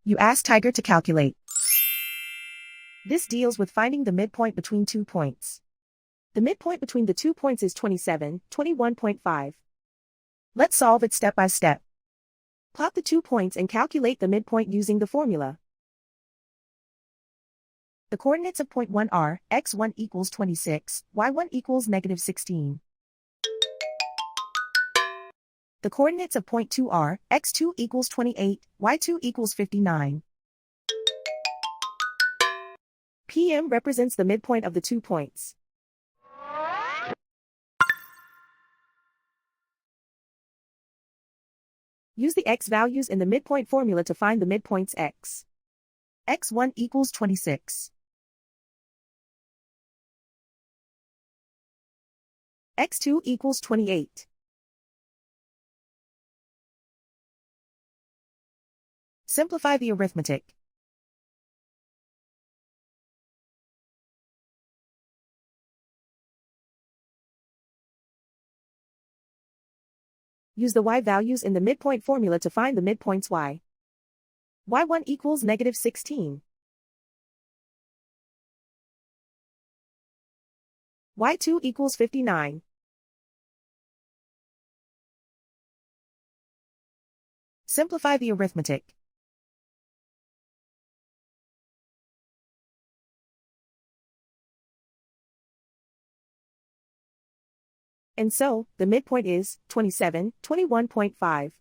You ask Tiger to calculate. This deals with finding the midpoint between 2 points. The midpoint between the 2 points is 27, 21.5. Let's solve it step by step. Plot the 2 points and calculate the midpoint using the formula. The coordinates of point 1 are, x1 equals 26, y1 equals negative 16. The coordinates of point 2 are, x2 equals 28, y2 equals 59. PM represents the midpoint of the 2 points. Use the x values in the midpoint formula to find the midpoints x. x1 equals 26. x2 equals 28. Simplify the arithmetic. Use the y values in the midpoint formula to find the midpoints y. y1 equals negative 16. y2 equals 59. Simplify the arithmetic. And so, the midpoint is 27, 21.5.